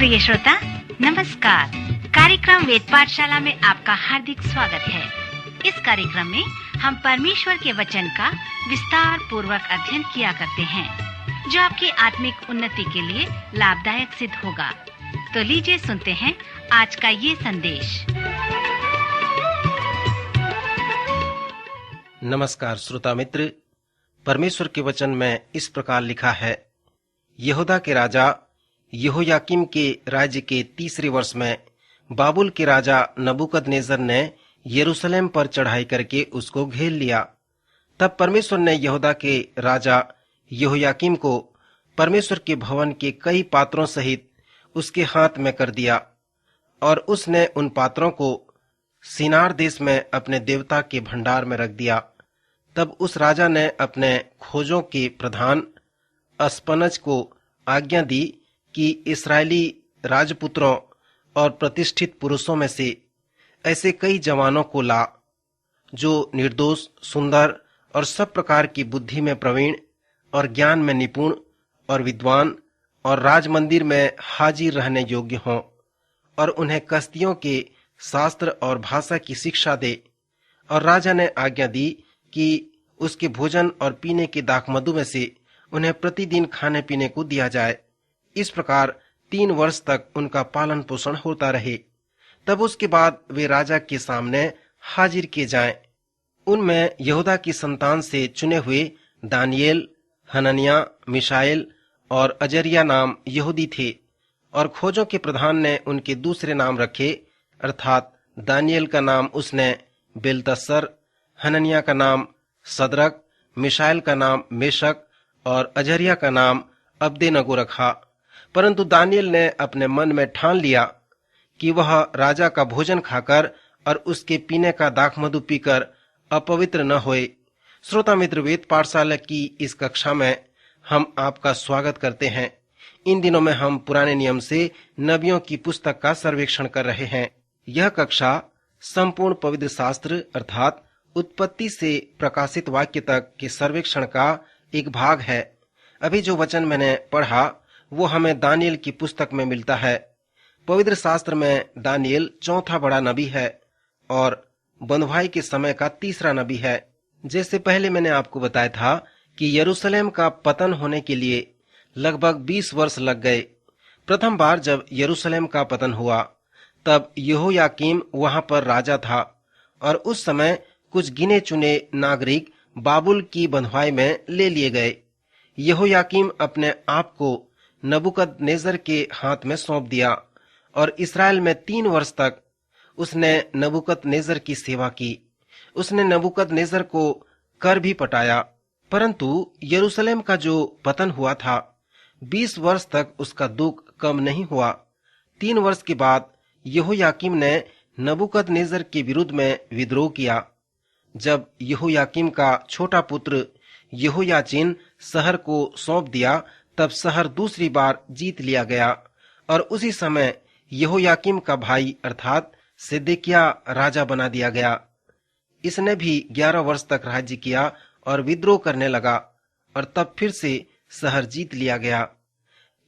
प्रिय श्रोता, नमस्कार। कार्यक्रम वेद पाठशाला में आपका हार्दिक स्वागत है। इस कार्यक्रम में हम परमेश्वर के वचन का विस्तार पूर्वक अध्ययन किया करते हैं, जो आपकी आत्मिक उन्नति के लिए लाभदायक सिद्ध होगा। तो लीजिए सुनते हैं आज का ये संदेश। नमस्कार श्रोता मित्र, परमेश्वर के वचन में इस प्रकार लिखा है, यहूदा के राजा यहोयाकीम के राज्य के तीसरे वर्ष में बाबुल के राजा नबूकदनेस्सर ने यरूशलेम पर चढ़ाई करके उसको घेर लिया। तब परमेश्वर ने यहूदा के राजा यहोयाकीम को परमेश्वर के भवन के कई पात्रों सहित उसके हाथ में कर दिया, और उसने उन पात्रों को सिनार देश में अपने देवता के भंडार में रख दिया। तब उस राजा ने अपने खोजों के प्रधान अस्पनज को आज्ञा दी कि इस्राएली राजपुत्रों और प्रतिष्ठित पुरुषों में से ऐसे कई जवानों को ला, जो निर्दोष, सुंदर और सब प्रकार की बुद्धि में प्रवीण और ज्ञान में निपुण और विद्वान और राजमंदिर में हाजिर रहने योग्य हों, और उन्हें कसदियों के शास्त्र और भाषा की शिक्षा दे। और राजा ने आज्ञा दी कि उसके भोजन और पीने के दाखमधु में से उन्हें प्रतिदिन खाने पीने को दिया जाए। इस प्रकार 3 वर्ष तक उनका पालन पोषण होता रहे। तब उसके बाद वे राजा के सामने हाजिर किए जाएं। उनमें यहूदा की संतान से चुने हुए दानियेल, हनन्याह, मिशाएल और अजरिया नाम यहूदी थे, और खोजों के प्रधान ने उनके दूसरे नाम रखे, अर्थात दानियेल का नाम उसने बेलतस्सर, हनन्याह का नाम सदरक, मिशाएल का नाम मेशक और अजरिया का नाम अब्देनगो रखा। परंतु दानियेल ने अपने मन में ठान लिया कि वह राजा का भोजन खाकर और उसके पीने का दाखमधु पीकर अपवित्र न होए। श्रोता मित्र, वेद पाठशाला की इस कक्षा में हम आपका स्वागत करते हैं। इन दिनों में हम पुराने नियम से नबियों की पुस्तक का सर्वेक्षण कर रहे हैं। यह कक्षा संपूर्ण पवित्र शास्त्र अर्थात उत्पत्ति से प्रकाशित वाक्य तक के सर्वेक्षण का एक भाग है। अभी जो वचन मैंने पढ़ा वो हमें दानियेल की पुस्तक में मिलता है। पवित्र शास्त्र में दानियेल चौथा बड़ा नबी है और बंधुआई के समय का तीसरा नबी है। जैसे पहले मैंने आपको बताया था कि यरूशलेम का पतन होने के लिए लगभग 20 वर्ष लग गए। प्रथम बार जब यरूशलेम का पतन हुआ तब यहोयाकीम वहां पर राजा था, और उस समय कुछ गिने चुने नागरिक बाबुल की बंधुआई में ले लिए गए। यहोयाकीम अपने आप को नबूकदनेस्सर के हाथ में सौंप दिया, और इस्राएल में 3 वर्ष तक उसने नबूकदनेस्सर की सेवा की। उसने नबूकदनेस्सर को कर भी पटाया, परंतु यरूशलेम का जो पतन हुआ था 20 वर्ष तक उसका दुख कम नहीं हुआ। 3 वर्ष के बाद यहोयाकीम ने नबूकदनेस्सर के विरुद्ध में विद्रोह किया। जब यहोयाकीम का छोटा पुत्र यहोयाचीन शहर को सौंप दिया तब शहर दूसरी बार जीत लिया गया, और उसी समय यहोयाकीम का भाई अर्थात सिदकिय्याह राजा बना दिया गया। इसने भी 11 वर्ष तक राज्य किया और विद्रोह करने लगा, और तब फिर से शहर जीत लिया गया।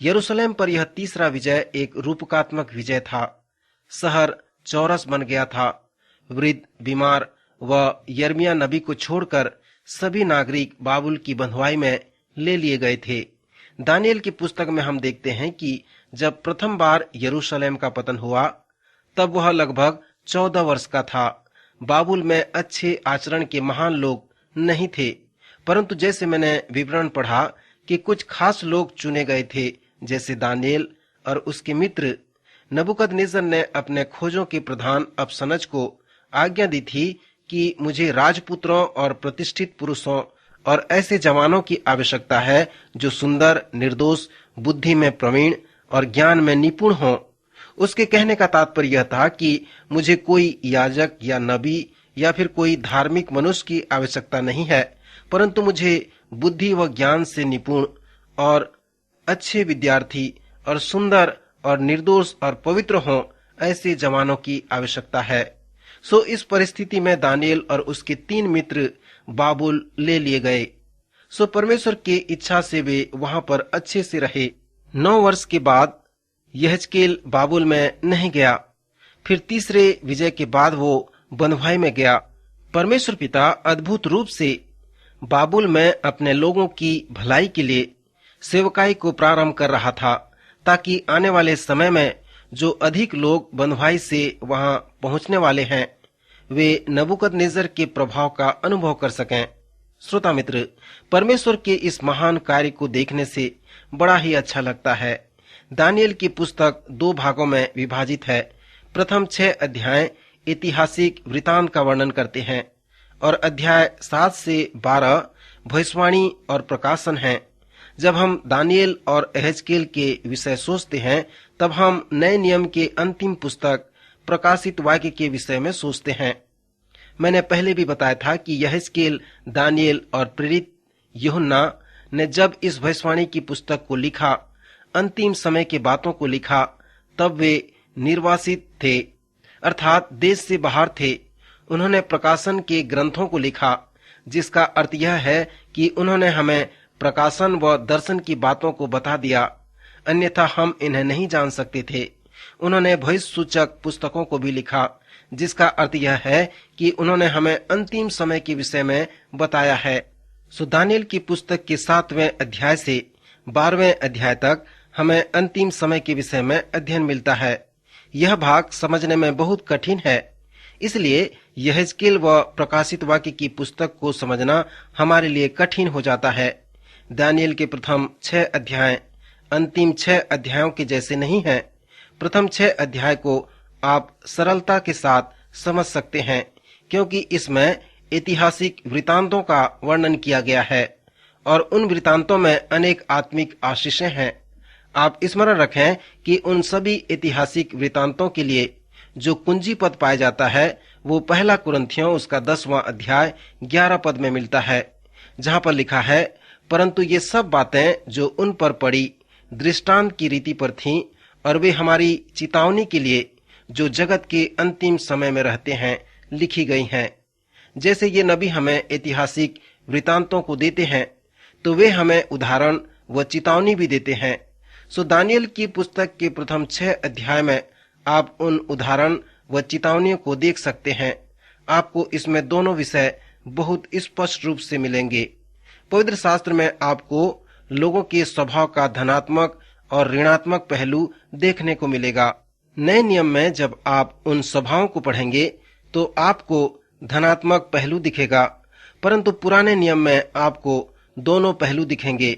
यरूशलेम पर यह तीसरा विजय एक रूपकात्मक विजय था। शहर चौरस बन गया था। वृद्ध, बीमार व यिर्मयाह नबी को छोड़कर सभी नागरिक बाबुल की बंधुआई में ले लिए गए थे। दानियेल की पुस्तक में हम देखते हैं कि जब प्रथम बार यरूशलेम का पतन हुआ तब वह लगभग 14 वर्ष का था। बाबुल में अच्छे आचरण के महान लोग नहीं थे, परंतु जैसे मैंने विवरण पढ़ा कि कुछ खास लोग चुने गए थे, जैसे दानियेल और उसके मित्र। नबूकदनेस्सर ने अपने खोजों के प्रधान अस्पनज को आज्ञा दी थी कि मुझे राजपुत्रों और प्रतिष्ठित पुरुषों और ऐसे जवानों की आवश्यकता है जो सुंदर, निर्दोष, बुद्धि में प्रवीण और ज्ञान में निपुण हों। उसके कहने का तात्पर्य यह था कि मुझे कोई याजक या नबी या फिर कोई धार्मिक मनुष्य की आवश्यकता नहीं है, परंतु मुझे बुद्धि व ज्ञान से निपुण और अच्छे विद्यार्थी और सुंदर और निर्दोष और पवित्र हों, ऐसे जवानों की आवश्यकता है। सो इस परिस्थिति में दानियेल और उसके 3 मित्र बाबुल ले लिए गए। सो परमेश्वर की इच्छा से वे वहां पर अच्छे से रहे। 9 वर्ष के बाद यहेजकेल बाबुल में नहीं गया। फिर तीसरे विजय के बाद वो बंधुआई में गया। परमेश्वर पिता अद्भुत रूप से बाबुल में अपने लोगों की भलाई के लिए सेवकाई को प्रारंभ कर रहा था, ताकि आने वाले समय में जो अधिक लोग बंधुआई से वहां पहुंचने वाले हैं, वे नबूकदनेस्सर के प्रभाव का अनुभव कर सकें। श्रोता मित्र, परमेश्वर के इस महान कार्य को देखने से बड़ा ही अच्छा लगता है। दानियल की पुस्तक 2 भागों में विभाजित है। प्रथम 6 अध्याय ऐतिहासिक वृतांत का वर्णन करते हैं और अध्याय 7 से 12 भविष्यवाणी और प्रकाशन है। जब हम दानियल और यहेजकेल के विषय सोचते हैं, तब हम नए नियम के अंतिम पुस्तक प्रकाशित वाक्य के विषय में सोचते हैं। मैंने पहले भी बताया था कि यहेजकेल, दानियल और प्रेरित यूहन्ना ने जब इस भविष्यवाणी की पुस्तक को लिखा, अंतिम समय के बातों को लिखा, तब वे निर्वासित थे, अर्थात देश से बाहर थे। उन्होंने प्रकाशन के ग्रंथों को लिखा, जिसका अर्थ यह है कि उन्होंने हमें प्रकाशन व दर्शन की बातों को बता दिया, अन्यथा हम इन्हें नहीं जान सकते थे। उन्होंने भविष्य सूचक पुस्तकों को भी लिखा, जिसका अर्थ यह है कि उन्होंने हमें अंतिम समय के विषय में बताया है। सो दानियल की पुस्तक के 7वें अध्याय से 12वें अध्याय तक हमें अंतिम समय के विषय में अध्ययन मिलता है। यह भाग समझने में बहुत कठिन है, इसलिए यहेजकेल व प्रकाशित वाक्य की पुस्तक को समझना हमारे लिए कठिन हो जाता है। दानियल के प्रथम 6 अध्याय अंतिम 6 अध्यायों के जैसे नहीं हैं। प्रथम 6 अध्याय को आप सरलता के साथ समझ सकते हैं, क्योंकि इसमें ऐतिहासिक वृतांतों का वर्णन किया गया है और उन वृतांतों में अनेक आत्मिक आशीषें हैं। आप स्मरण रखें कि उन सभी ऐतिहासिक वृतांतों के लिए जो कुंजी पद पाया जाता है, वो पहला कुरिन्थियों उसका 10वां अध्याय 11 पद में मिलता है, जहाँ पर लिखा है, परंतु ये सब बातें जो उन पर पड़ी दृष्टांत की रीति पर थीं, और वे हमारी चेतावनी के लिए जो जगत के अंतिम समय में रहते हैं लिखी गई हैं। जैसे ये नबी हमें ऐतिहासिक वृतांतों को देते हैं, तो वे हमें उदाहरण व चेतावनी भी देते हैं। सो दानियल की पुस्तक के प्रथम 6 अध्याय में आप उन उदाहरण व चेतावनियों को देख सकते हैं। आपको इसमें दोनों विषय बहुत स्पष्ट रूप से मिलेंगे। पवित्र शास्त्र में आपको लोगों के स्वभाव का धनात्मक और ऋणात्मक पहलू देखने को मिलेगा। नए नियम में जब आप उन स्वभावों को पढ़ेंगे तो आपको धनात्मक पहलू दिखेगा, परंतु पुराने नियम में आपको दोनों पहलू दिखेंगे।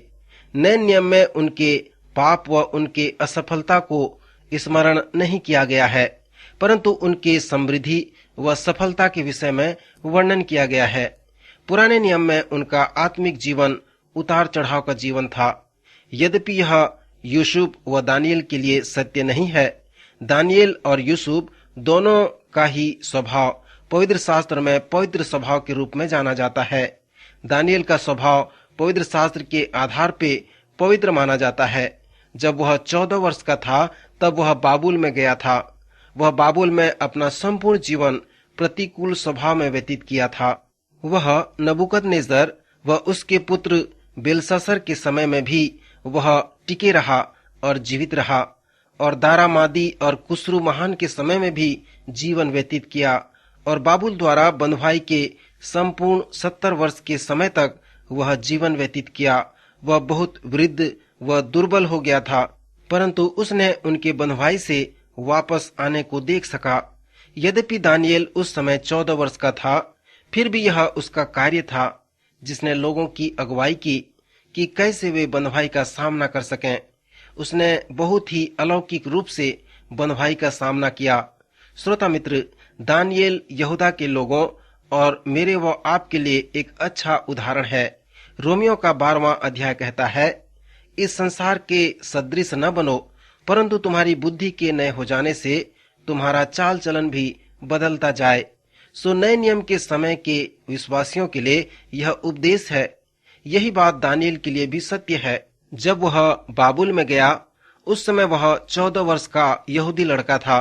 नए नियम में उनके पाप व उनके असफलता को स्मरण नहीं किया गया है, परंतु उनके समृद्धि व सफलता के विषय में वर्णन किया गया है। पुराने नियम में उनका आत्मिक जीवन उतार चढ़ाव का जीवन था। यद्यपि यह यूसुफ व दानियल के लिए सत्य नहीं है। दानियल और यूसुफ दोनों का ही स्वभाव पवित्र शास्त्र में पवित्र स्वभाव के रूप में जाना जाता है। दानियल का स्वभाव पवित्र शास्त्र के आधार पे पवित्र माना जाता है। जब वह 14 वर्ष का था, तब वह बाबुल में गया था। वह बाबुल में अपना संपूर्ण जीवन प्रतिकूल स्वभाव में व्यतीत किया था। वह नबूकदनेस्सर व उसके पुत्र बेलशस्सर के समय में भी वह टिके रहा और जीवित रहा, और दारामादी और कुस्रू महान के समय में भी जीवन व्यतीत किया, और बाबुल द्वारा बंधुआई के संपूर्ण 70 वर्ष के समय तक वह जीवन व्यतीत किया। वह बहुत वृद्ध व दुर्बल हो गया था, परंतु उसने उनके बंधुआई से वापस आने को देख सका। यद्यपि दानियल उस समय 14 वर्ष का था, फिर भी यह उसका कार्य था जिसने लोगों की अगुवाई की कि कैसे वे बंधुआई का सामना कर सकें। उसने बहुत ही अलौकिक रूप से बंधुआई का सामना किया। श्रोता मित्र, दानियल यहूदा के लोगों और मेरे व आपके लिए एक अच्छा उदाहरण है। रोमियो का 12वां अध्याय कहता है, इस संसार के सदृश न बनो, परंतु तुम्हारी बुद्धि के नए हो जाने से तुम्हारा चाल चलन भी बदलता जाए। सो नए नियम के समय के विश्वासियों के लिए यह उपदेश है। यही बात दानियल के लिए भी सत्य है। जब वह बाबुल में गया, उस समय वह 14 वर्ष का यहूदी लड़का था।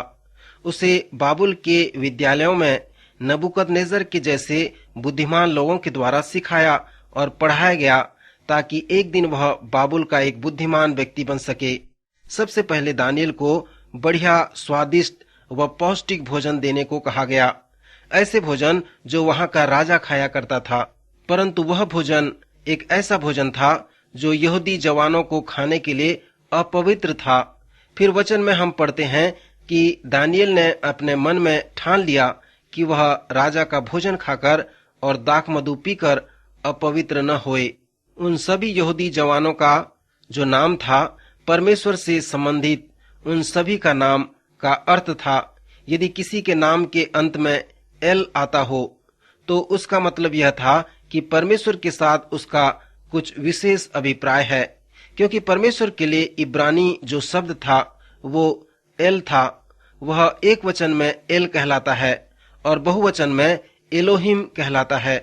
उसे बाबुल के विद्यालयों में नबूकदनेस्सर के जैसे बुद्धिमान लोगों के द्वारा सिखाया और पढ़ाया गया, ताकि एक दिन वह बाबुल का एक बुद्धिमान व्यक्ति बन सके। सबसे पहले दानियल को बढ़िया, स्वादिष्ट व पौष्टिक भोजन देने को कहा गया, ऐसे भोजन जो वहाँ का राजा खाया करता था। परंतु वह भोजन एक ऐसा भोजन था जो यहूदी जवानों को खाने के लिए अपवित्र था। फिर वचन में हम पढ़ते हैं कि दानियल ने अपने मन में ठान लिया कि वह राजा का भोजन खाकर और दाख मधु पीकर अपवित्र न होए। उन सभी यहूदी जवानों का जो नाम था परमेश्वर से संबंधित, उन सभी का नाम का अर्थ था। यदि किसी के नाम के अंत में एल आता हो तो उसका मतलब यह था कि परमेश्वर के साथ उसका कुछ विशेष अभिप्राय है, क्योंकि परमेश्वर के लिए इब्रानी जो शब्द था वो एल था। वह एक वचन में एल कहलाता है और बहुवचन में एलोहिम कहलाता है।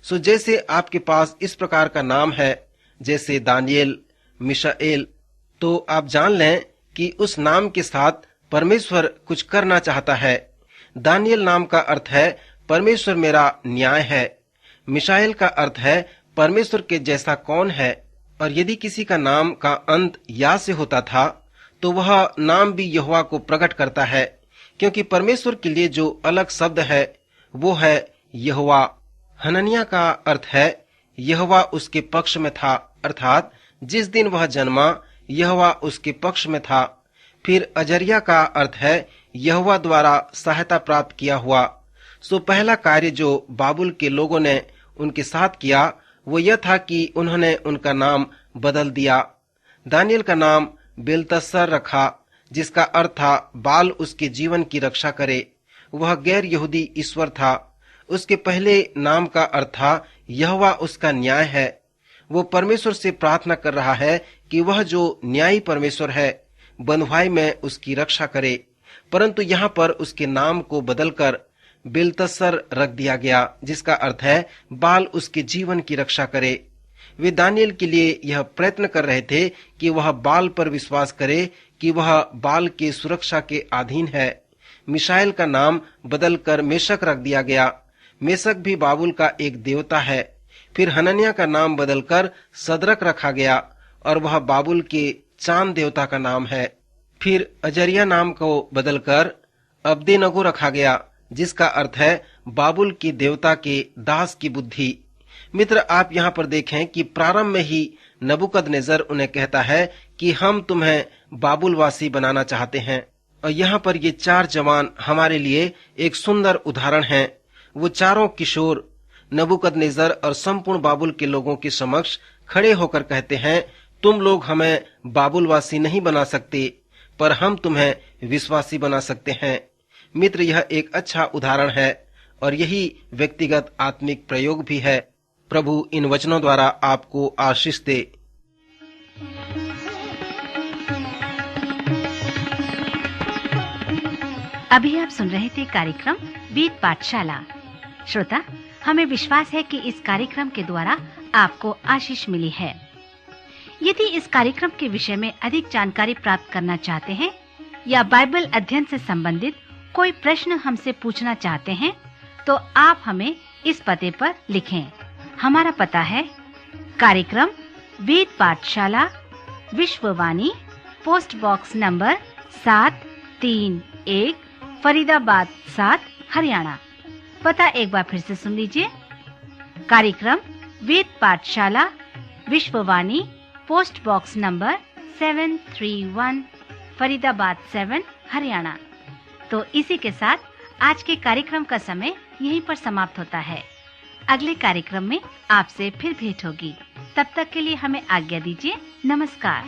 सो जैसे आपके पास इस प्रकार का नाम है, जैसे दानियल, मिशाएल, तो आप जान लें कि उस नाम के साथ परमेश्वर कुछ करना चाहता है। दानियल नाम का अर्थ है परमेश्वर मेरा न्याय है। मिशाएल का अर्थ है परमेश्वर के जैसा कौन है। और यदि किसी का नाम का अंत या से होता था तो वह नाम भी यहोवा को प्रकट करता है, क्योंकि परमेश्वर के लिए जो अलग शब्द है वो है यहोवा। हनन्याह का अर्थ है यहोवा उसके पक्ष में था, अर्थात जिस दिन वह जन्मा यहोवा उसके पक्ष में था। फिर अजरिया का अर्थ है यहोवा द्वारा सहायता प्राप्त किया हुआ। सो पहला कार्य जो बाबुल के लोगों ने उनके साथ किया वो यह था कि उन्होंने उनका नाम बदल दिया। दानियल का नाम बेलतस्सर रखा, जिसका अर्थ था बाल उसके जीवन की रक्षा करे। वह गैर यहूदी ईश्वर था। उसके पहले नाम का अर्थ था यहोवा उसका न्याय है। वो परमेश्वर से प्रार्थना कर रहा है कि वह जो न्यायी परमेश्वर है बंधुआई में उसकी रक्षा करे। परंतु यहाँ पर उसके नाम को बदलकर बेलतस्सर रख दिया गया, जिसका अर्थ है बाल उसके जीवन की रक्षा करे। वे दानियल के लिए यह प्रयत्न कर रहे थे कि वह बाल पर विश्वास करे कि वह बाल के सुरक्षा के अधीन है। मिशाएल का नाम बदलकर मेशक रख दिया गया। मेशक भी बाबुल का एक देवता है। फिर हनन्याह का नाम बदलकर सदरक रखा गया और वह बाबुल के चांद देवता का नाम है। फिर अजरिया नाम को बदलकर अब्देनगो रखा गया, जिसका अर्थ है बाबुल के देवता के दास की बुद्धि। मित्र, आप यहाँ पर देखें कि प्रारंभ में ही नबूकदनेस्सर उन्हें कहता है कि हम तुम्हें बाबुलवासी बनाना चाहते हैं। और यहाँ पर ये चार जवान हमारे लिए एक सुंदर उदाहरण हैं। वो चारों किशोर नबूकदनेस्सर और संपूर्ण बाबुल के लोगों के समक्ष खड़े होकर कहते हैं, तुम लोग हमें बाबुलवासी नहीं बना सकते, पर हम तुम्हें विश्वासी बना सकते हैं। मित्र, यह एक अच्छा उदाहरण है और यही व्यक्तिगत आत्मिक प्रयोग भी है। प्रभु इन वचनों द्वारा आपको आशीष दे। अभी आप सुन रहे थे कार्यक्रम वेद पाठशाला। श्रोता, हमें विश्वास है कि इस कार्यक्रम के द्वारा आपको आशीष मिली है। यदि इस कार्यक्रम के विषय में अधिक जानकारी प्राप्त करना चाहते हैं या बाइबल अध्ययन से संबंधित कोई प्रश्न हमसे पूछना चाहते हैं, तो आप हमें इस पते पर लिखें। हमारा पता है कार्यक्रम Ved Pathshala, Vishwavani, post box number 731, Faridabad 7, Haryana. पता एक बार फिर से सुन लीजिए। कार्यक्रम Ved Pathshala, Vishwavani, post box number 731, Faridabad 7, Haryana. तो इसी के साथ आज के कार्यक्रम का समय यहीं पर समाप्त होता है। अगले कार्यक्रम में आपसे फिर भेंट होगी। तब तक के लिए हमें आज्ञा दीजिए। नमस्कार।